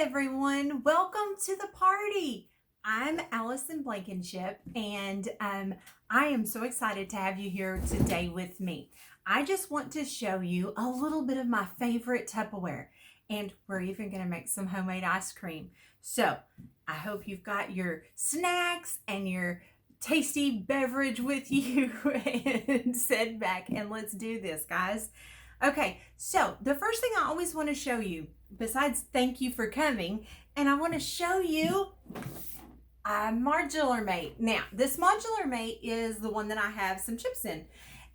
everyone. Welcome to the party. I'm Allison Blankenship, and I am so excited to have you here today with me. I just want to show you a little bit of my favorite Tupperware, and we're even going to make some homemade ice cream. So I hope you've got your snacks and your tasty beverage with you and sit back and let's do this, guys. Okay, so the first thing I always want to show you, besides thank you for coming, and I want to show you a modular mate. Now, this modular mate is the one that I have some chips in,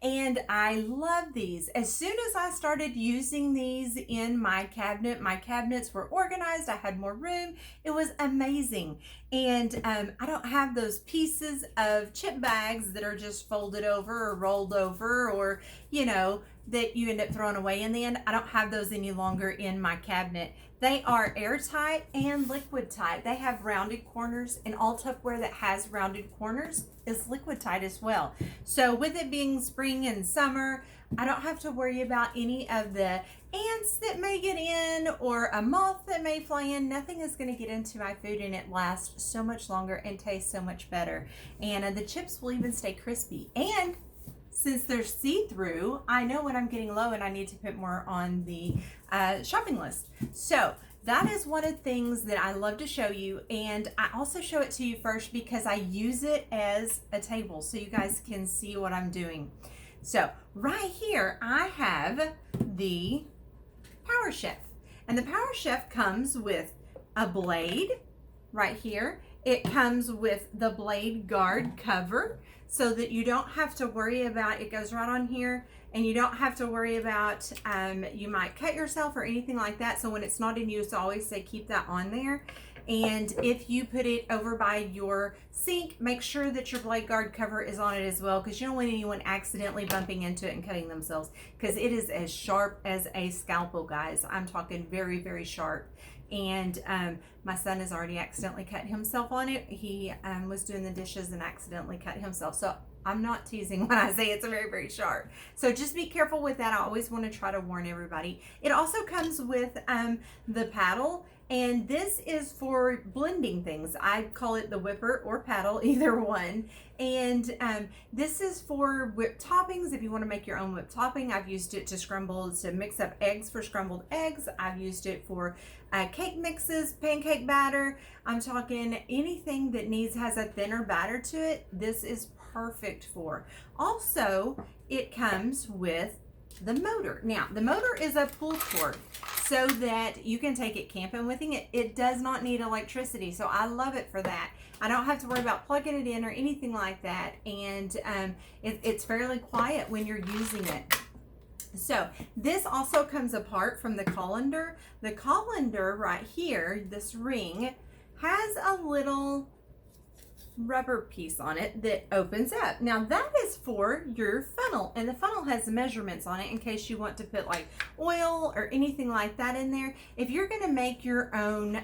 and I love these. As soon as I started using these in my cabinets were organized. I had more room. It was amazing. And I don't have those pieces of chip bags that are just folded over or rolled over, or, you know, that you end up throwing away in the end. I don't have those any longer in my cabinet. They are airtight and liquid tight. They have rounded corners, and all Tupperware that has rounded corners is liquid tight as well. So with it being spring and summer, I don't have to worry about any of the ants that may get in or a moth that may fly in. Nothing is going to get into my food, and it lasts so much longer and tastes so much better. And the chips will even stay crispy. And since they're see-through, I know when I'm getting low and I need to put more on the shopping list. So that is one of the things that I love to show you. And I also show it to you first because I use it as a table so you guys can see what I'm doing. So right here, I have the Power Chef. And the Power Chef comes with a blade right here. It comes with the blade guard cover, so that you don't have to worry about, it goes right on here, and you don't have to worry about you might cut yourself or anything like that. So when it's not in use, I always say keep that on there. And if you put it over by your sink, make sure that your blade guard cover is on it as well, because you don't want anyone accidentally bumping into it and cutting themselves, because it is as sharp as a scalpel, guys. I'm talking very, very sharp. And my son has already accidentally cut himself on it. He was doing the dishes and accidentally cut himself. So I'm not teasing when I say it's very, very sharp. So just be careful with that. I always want to try to warn everybody. It also comes with the paddle. And this is for blending things. I call it the whipper or paddle, either one. And this is for whipped toppings. If you want to make your own whipped topping, I've used it to mix up eggs for scrambled eggs. I've used it for cake mixes, pancake batter. I'm talking anything that has a thinner batter to it. This is perfect for. Also, it comes with the motor. Now, the motor is a pull cord so that you can take it camping with it. It does not need electricity, so I love it for that. I don't have to worry about plugging it in or anything like that, and it's fairly quiet when you're using it. So this also comes apart from the colander. The colander right here, this ring, has a little rubber piece on it that opens up. Now that is for your funnel, and the funnel has measurements on it in case you want to put like oil or anything like that in there. If you're going to make your own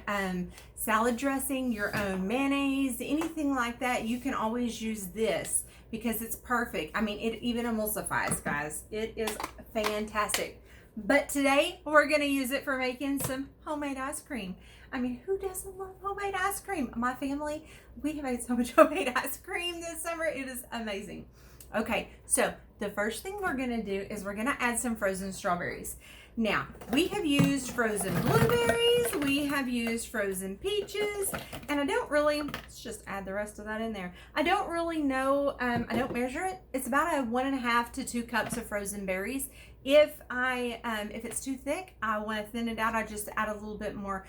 salad dressing, your own mayonnaise, anything like that, you can always use this because it's perfect. I mean, it even emulsifies, guys. It is fantastic. But today we're going to use it for making some homemade ice cream. I mean, who doesn't love homemade ice cream? My family, we have made so much homemade ice cream this summer. It is amazing. Okay, so the first thing we're going to do is we're going to add some frozen strawberries. Now, we have used frozen blueberries, we have used frozen peaches, and let's just add the rest of that in there. I don't really know, I don't measure it. It's about a 1.5 to 2 cups of frozen berries. If it's too thick, I want to thin it out. I just add a little bit more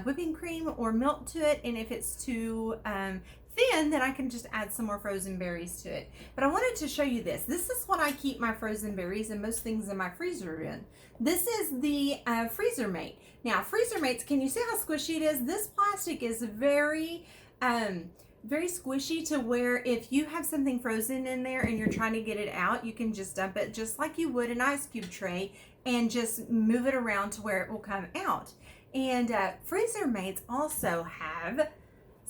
whipping cream or milk to it, and if it's too thin, then I can just add some more frozen berries to it. But I wanted to show you this. This is what I keep my frozen berries and most things in my freezer in. This is the freezer mate. Now, freezer mates, can you see how squishy it is? This plastic is very squishy to where if you have something frozen in there and you're trying to get it out, you can just dump it just like you would an ice cube tray and just move it around to where it will come out. And freezer mates also have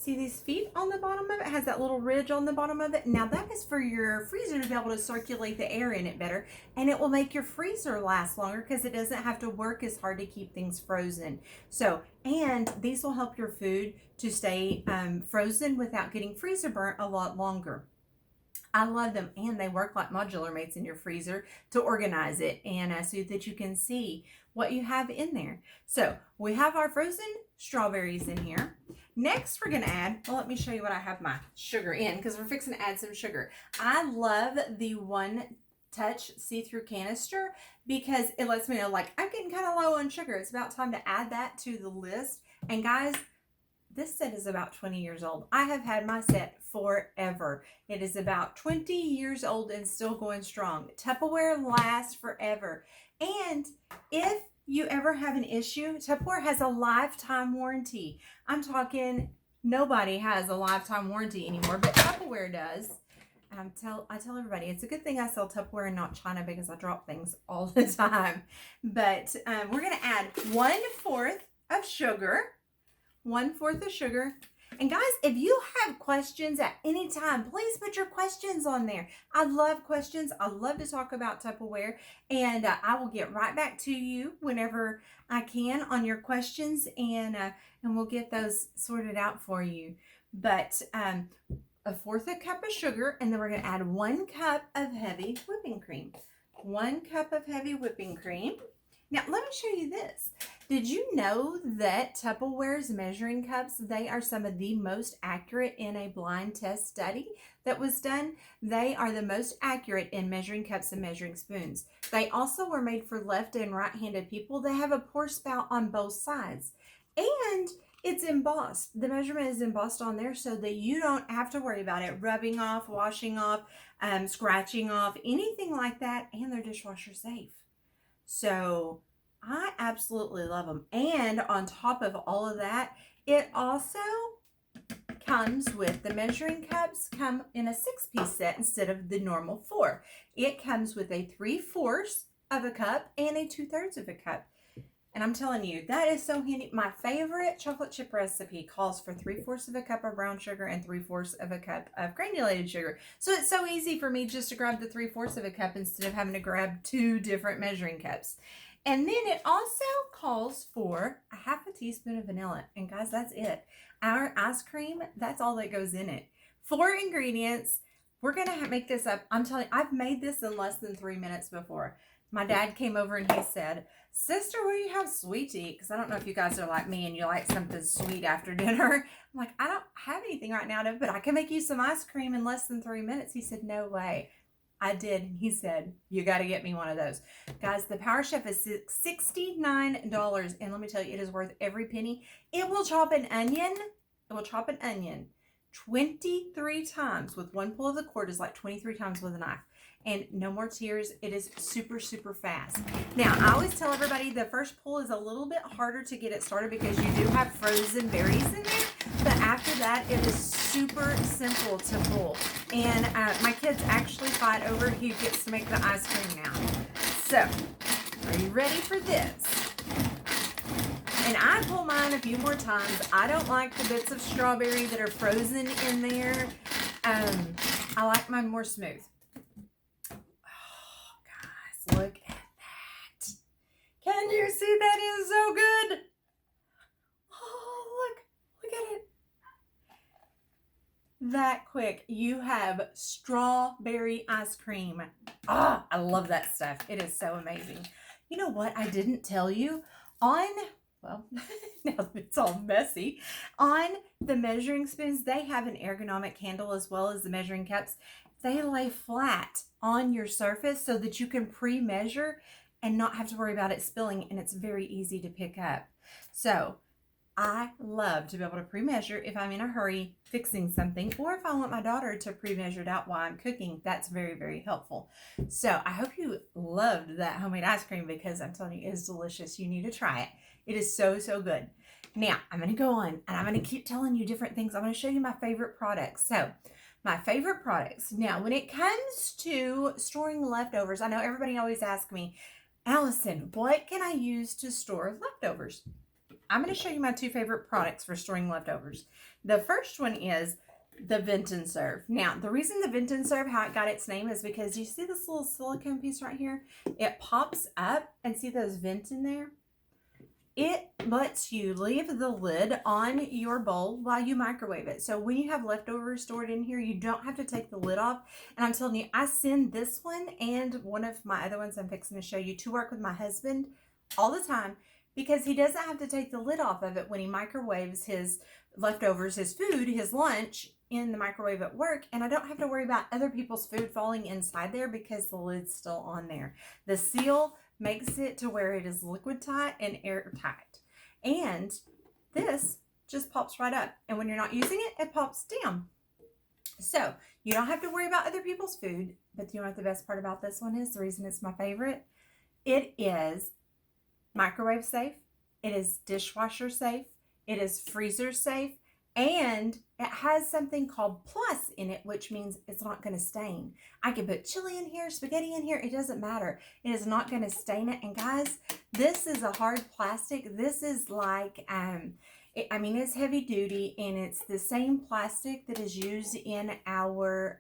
See these feet on the bottom of it? It has that little ridge on the bottom of it. Now that is for your freezer to be able to circulate the air in it better, and it will make your freezer last longer because it doesn't have to work as hard to keep things frozen. So, and these will help your food to stay frozen without getting freezer burnt a lot longer. I love them, and they work like modular mates in your freezer to organize it and so that you can see what you have in there. So we have our frozen strawberries in here. Next, we're going to add, well, let me show you what I have my sugar in because we're fixing to add some sugar. I love the One Touch see-through canister because it lets me know, like, I'm getting kind of low on sugar. It's about time to add that to the list. And guys, this set is about 20 years old. I have had my set forever. It is about 20 years old and still going strong. Tupperware lasts forever. And if you ever have an issue, Tupperware has a lifetime warranty. I'm talking nobody has a lifetime warranty anymore, but Tupperware does. I tell everybody, it's a good thing I sell Tupperware and not China because I drop things all the time. But we're going to add 1/4 of sugar. 1/4 of sugar. And guys, if you have questions at any time, please put your questions on there. I love questions. I love to talk about Tupperware, and I will get right back to you whenever I can on your questions, and we'll get those sorted out for you. But 1/4 cup of sugar, and then we're going to add 1 cup of heavy whipping cream. 1 cup of heavy whipping cream. Now, let me show you this. Did you know that Tupperware's measuring cups, they are some of the most accurate in a blind test study that was done? They are the most accurate in measuring cups and measuring spoons. They also were made for left and right-handed people. They have a pour spout on both sides. And it's embossed. The measurement is embossed on there so that you don't have to worry about it rubbing off, washing off, scratching off, anything like that. And they're dishwasher safe. So I absolutely love them. And on top of all of that, it also comes with the measuring cups come in a 6-piece set instead of the normal 4. It comes with a 3/4 of a cup and a 2/3 of a cup. And I'm telling you, that is so handy. My favorite chocolate chip recipe calls for 3/4 of a cup of brown sugar and 3/4 of a cup of granulated sugar. So it's so easy for me just to grab the 3/4 of a cup instead of having to grab 2 different measuring cups. And then it also calls for a 1/2 teaspoon of vanilla. And guys, that's it. Our ice cream, that's all that goes in it. 4 ingredients. We're going to make this up. I'm telling you, I've made this in less than 3 minutes before. My dad came over and he said, "Sister, what do you have sweet to eat?" Because I don't know if you guys are like me and you like something sweet after dinner. I'm like, I don't have anything right now, but I can make you some ice cream in less than 3 minutes. He said, "No way." I did. And he said, "You got to get me one of those." Guys, the Power Chef is $69. And let me tell you, it is worth every penny. It will chop an onion. It will chop an onion 23 times with one pull of the cord is like 23 times with a knife. And no more tears. It is super, super fast. Now, I always tell everybody the first pull is a little bit harder to get it started because you do have frozen berries in there. But after that, it is super simple to pull. And my kids actually fight over who gets to make the ice cream now. So, are you ready for this? And I pull mine a few more times. I don't like the bits of strawberry that are frozen in there. I like mine more smooth. Look at that. Can you see that is so good? Oh, look at it. That quick. You have strawberry ice cream. Ah, I love that stuff. It is so amazing. You know what I didn't tell you? Well, now it's all messy. On the measuring spoons, they have an ergonomic handle as well as the measuring cups. They lay flat on your surface so that you can pre-measure and not have to worry about it spilling, and it's very easy to pick up. So I love to be able to pre-measure if I'm in a hurry fixing something, or if I want my daughter to pre-measure it out while I'm cooking. That's very, very helpful. So I hope you loved that homemade ice cream because I'm telling you, it is delicious. You need to try it. It is so, so good. Now, I'm going to go on and I'm going to keep telling you different things. I'm going to show you my favorite products. So my favorite products. Now, when it comes to storing leftovers, I know everybody always asks me, "Allison, what can I use to store leftovers?" I'm going to show you my 2 favorite products for storing leftovers. The first one is the Vent and Serve. Now, the reason the Vent and Serve, how it got its name, is because you see this little silicone piece right here? It pops up, and see those vents in there? It lets you leave the lid on your bowl while you microwave it. So when you have leftovers stored in here, you don't have to take the lid off. And I'm telling you, I send this one and one of my other ones I'm fixing to show you to work with my husband all the time, because he doesn't have to take the lid off of it when he microwaves his leftovers, his food, his lunch in the microwave at work. And I don't have to worry about other people's food falling inside there because the lid's still on there. The seal makes it to where it is liquid tight and airtight. And this just pops right up. And when you're not using it, it pops down. So you don't have to worry about other people's food. But you know what the best part about this one is? The reason it's my favorite? It is microwave safe. It is dishwasher safe. It is freezer safe. And it has something called plus in it, which means it's not going to stain. I can put chili in here, spaghetti in here. It doesn't matter. It is not going to stain it. And guys, this is a hard plastic. This is like, it's heavy duty, and it's the same plastic that is used in our,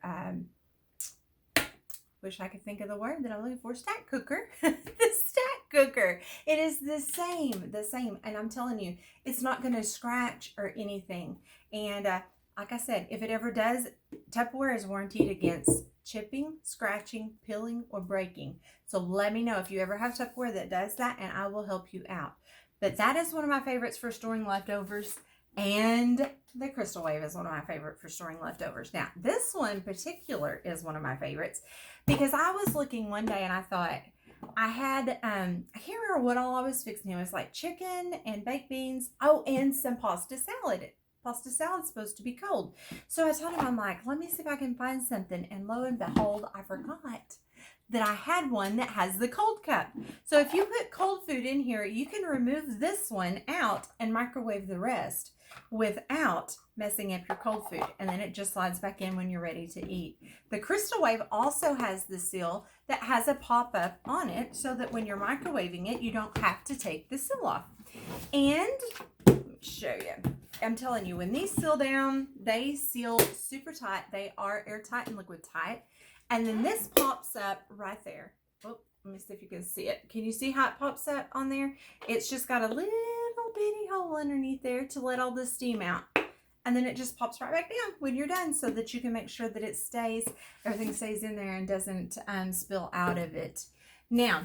wish I could think of the word that I'm looking for, stack cooker. The stack cooker. It is the same. And I'm telling you, it's not going to scratch or anything. And like I said, if it ever does, Tupperware is warranted against chipping, scratching, peeling, or breaking. So let me know if you ever have Tupperware that does that, and I will help you out. But that is one of my favorites for storing leftovers. And the Crystal Wave is one of my favorite for storing leftovers. Now, this one in particular is one of my favorites because I was looking one day and I thought I had, I can't remember what all I was fixing. It was like chicken and baked beans. Oh, and some pasta salad. Pasta salad's supposed to be cold. So I told him, I'm like, let me see if I can find something. And lo and behold, I forgot that I had one that has the cold cup. So if you put cold food in here, you can remove this one out and microwave the rest without messing up your cold food. And then it just slides back in when you're ready to eat. The Crystal Wave also has the seal that has a pop-up on it so that when you're microwaving it, you don't have to take the seal off. And let me show you. I'm telling you, when these seal down, they seal super tight. They are airtight and liquid tight. And then this pops up right there. Oh, let me see if you can see it. Can you see how it pops up on there? It's just got a little bitty hole underneath there to let all the steam out. And then it just pops right back down when you're done so that you can make sure that it stays, everything stays in there and doesn't spill out of it. Now,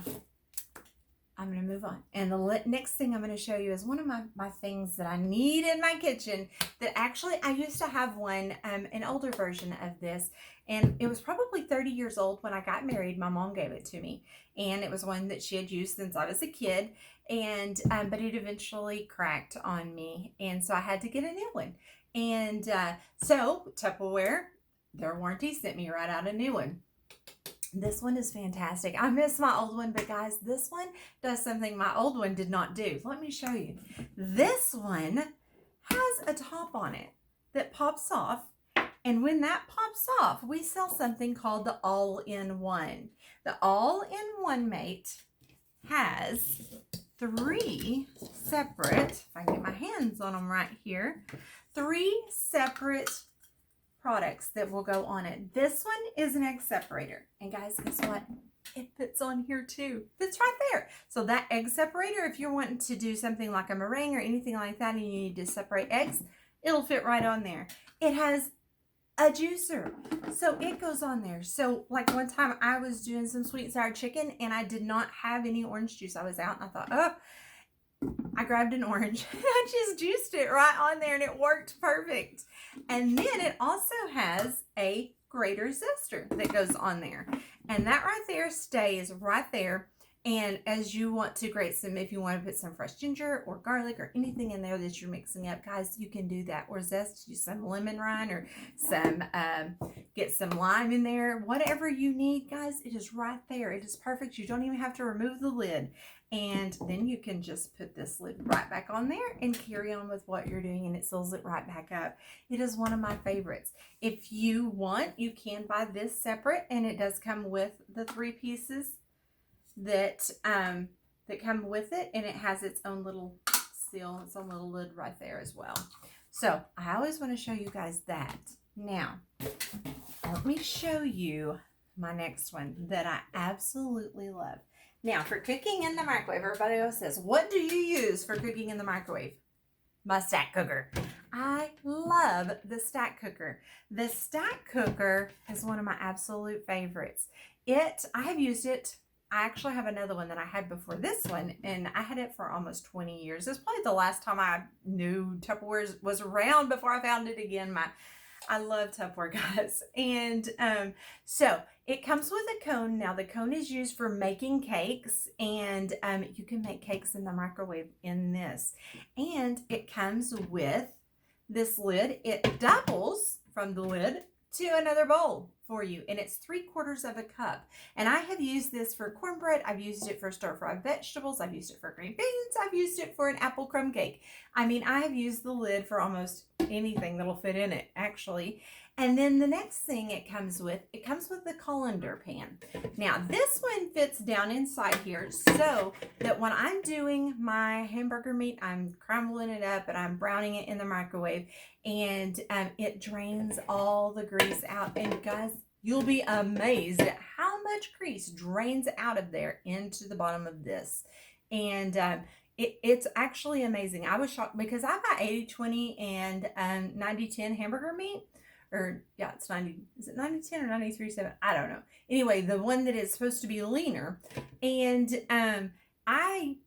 I'm going to move on. And the next thing I'm going to show you is one of my things that I need in my kitchen that actually I used to have one, an older version of this. And it was probably 30 years old when I got married. My mom gave it to me. And it was one that she had used since I was a kid. And but it eventually cracked on me. And so I had to get a new one. And so Tupperware, their warranty, sent me right out a new one. This one is fantastic. I miss my old one, but guys, this one does something my old one did not do. Let me show you. This one has a top on it that pops off. And when that pops off, we sell something called the All-in-One. The All-in-One Mate has 3 separate, if I can get my hands on them right here, 3 separate products that will go on it. This one is an egg separator. And guys, guess what? It fits on here too. Fits right there. So that egg separator, if you're wanting to do something like a meringue or anything like that and you need to separate eggs, it'll fit right on there. It has a juicer, so it goes on there. So like one time I was doing some sweet and sour chicken and I did not have any orange juice. I was out and I thought, oh, I grabbed an orange and I just juiced it right on there and it worked perfect. And then it also has a grater zester that goes on there. And that right there stays right there. And as you want to grate some, if you want to put some fresh ginger or garlic or anything in there that you're mixing up, guys, you can do that. Or zest, use some lemon rind or some, get some lime in there. Whatever you need, guys, it is right there. It is perfect. You don't even have to remove the lid. And then you can just put this lid right back on there and carry on with what you're doing, and it seals it right back up. It is one of my favorites. If you want, you can buy this separate, and it does come with the 3 pieces that that come with it, and it has its own little seal. It's on the lid right there as well. So I always want to show you guys that. Now, let me show you my next one that I absolutely love. Now, for cooking in the microwave, everybody else says, what do you use for cooking in the microwave? My stack cooker. I love the stack cooker. The stack cooker is one of my absolute favorites. I have used it. I actually have another one that I had before this one, and I had it for almost 20 years. It's probably the last time I knew Tupperware was around before I found it again. I love Tupperware, guys. And so it comes with a cone. Now, the cone is used for making cakes, and you can make cakes in the microwave in this. And it comes with this lid. It doubles from the lid to another bowl for you, and it's 3/4 of a cup. And I have used this for cornbread. I've used it for stir-fried vegetables. I've used it for green beans. I've used it for an apple crumb cake. I mean, I have used the lid for almost anything that'll fit in it, actually. And then the next thing it comes with the colander pan. Now, this one fits down inside here so that when I'm doing my hamburger meat, I'm crumbling it up and I'm browning it in the microwave, and it drains all the grease out. And guys, you'll be amazed at how much grease drains out of there into the bottom of this. And it's actually amazing. I was shocked because I buy 80/20 and 90/10 hamburger meat. Or yeah, it's 90, is it 90/10 or 93/7? I don't know. Anyway, the one that is supposed to be leaner. And I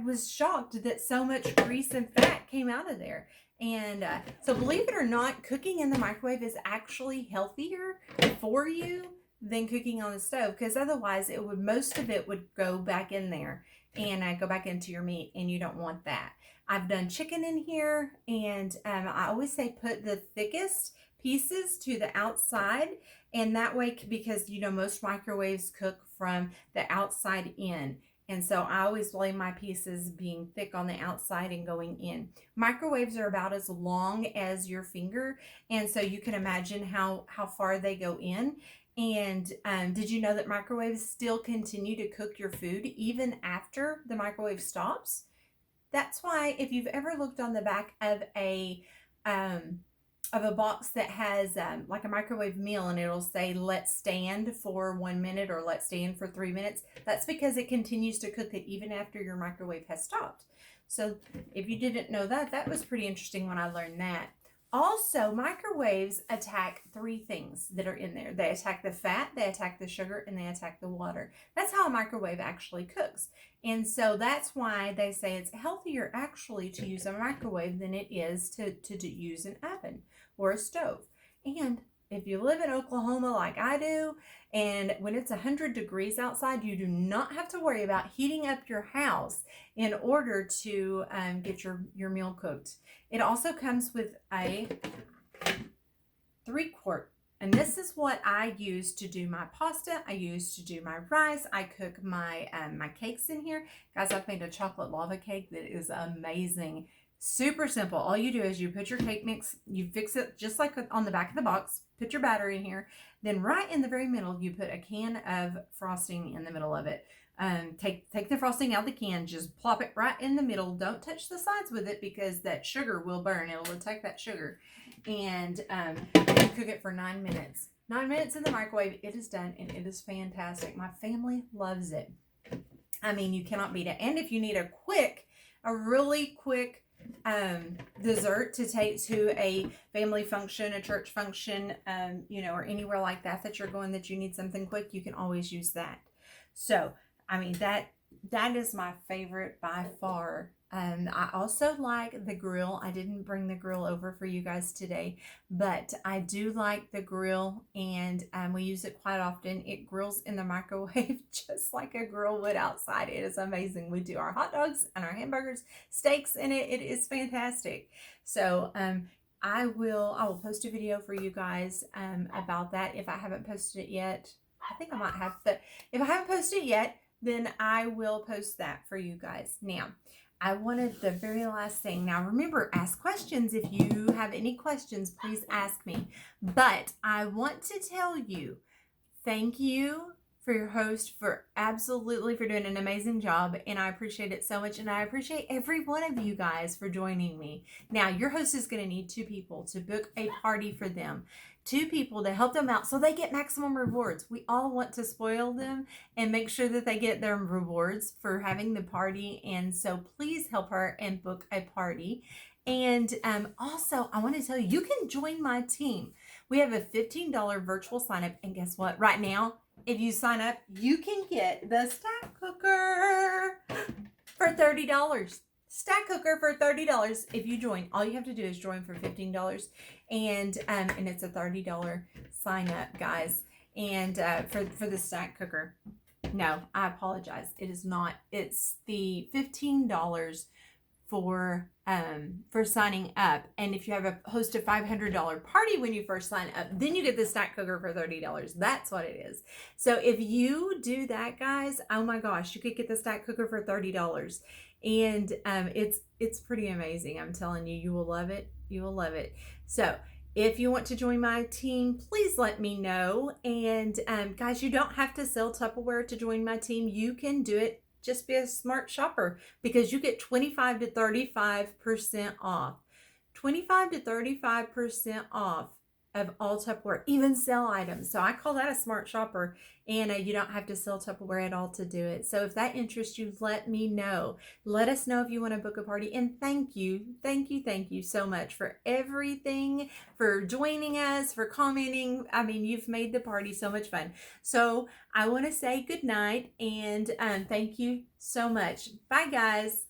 was shocked that so much grease and fat came out of there. And so believe it or not, cooking in the microwave is actually healthier for you than cooking on the stove, because otherwise most of it would go back in there and go back into your meat, and you don't want that. I've done chicken in here, and I always say put the thickest pieces to the outside, and that way, because most microwaves cook from the outside in, and so I always blame my pieces being thick on the outside and going in. Microwaves are about as long as your finger, and so you can imagine how far they go in. And did you know that microwaves still continue to cook your food even after the microwave stops? That's why if you've ever looked on the back of a box that has like a microwave meal, and it'll say let's stand for 1 minute or let's stand for 3 minutes, that's because it continues to cook it even after your microwave has stopped. So if you didn't know that, that was pretty interesting when I learned that. Also, microwaves attack 3 things that are in there. They attack the fat, they attack the sugar, and they attack the water. That's how a microwave actually cooks. And so that's why they say it's healthier actually to use a microwave than it is to use an oven or a stove. And if you live in Oklahoma like I do, and when it's 100 degrees outside, you do not have to worry about heating up your house in order to get your meal cooked. It also comes with a 3/4, and this is what I use to do my pasta. I use to do my rice. I cook my my cakes in here. Guys, I've made a chocolate lava cake that is amazing. Super simple. All you do is you put your cake mix, you fix it just like on the back of the box, put your batter in here, then right in the very middle, you put a can of frosting in the middle of it. Take the frosting out of the can, just plop it right in the middle. Don't touch the sides with it because that sugar will burn. It'll attack that sugar. And you cook it for 9 minutes. 9 minutes in the microwave, it is done, and it is fantastic. My family loves it. I mean, you cannot beat it. And if you need a really quick dessert to take to a family function, a church function, or anywhere like that you're going, that you need something quick, you can always use that. So, I mean, that is my favorite by far. I also like the grill. I didn't bring the grill over for you guys today, but I do like the grill, and we use it quite often. It grills in the microwave just like a grill would outside. It is amazing. We do our hot dogs and our hamburgers, steaks in it. It is fantastic. So I will post a video for you guys about that. If I haven't posted it yet, I think I might have, but if I haven't posted it yet, then I will post that for you guys. Now, I wanted the very last thing. Now, remember, ask questions. If you have any questions, please ask me. But I want to tell you, thank you for your host, for doing an amazing job, and I appreciate it so much, and I appreciate every one of you guys for joining me. Now, your host is going to need 2 people to book a party for them. 2 people to help them out so they get maximum rewards. We all want to spoil them and make sure that they get their rewards for having the party, and so please help her and book a party. And also, I want to tell you, you can join my team. We have a $15 virtual sign up, and guess what? Right now, if you sign up, you can get the stack cooker for $30. Stack cooker for $30 if you join. All you have to do is join for $15, and it's a $30 sign up, guys. And for the stack cooker. No, I apologize. It is not. It's the $15 for signing up, and if you have host a $500 party when you first sign up, then you get the stack cooker for $30. That's what it is. So if you do that, guys, oh my gosh, you could get the stack cooker for $30, and it's pretty amazing. I'm telling you, you will love it. You will love it. So if you want to join my team, please let me know. And guys, you don't have to sell Tupperware to join my team. You can do it. Just be a smart shopper, because you get 25 to 35% off. 25 to 35% off of all Tupperware, even sell items. So I call that a smart shopper, and you don't have to sell Tupperware at all to do it. So if that interests you, let me know. Let us know if you want to book a party. And thank you so much for everything, for joining us, for commenting. I mean, you've made the party so much fun. So I want to say good night, and thank you so much. Bye, guys.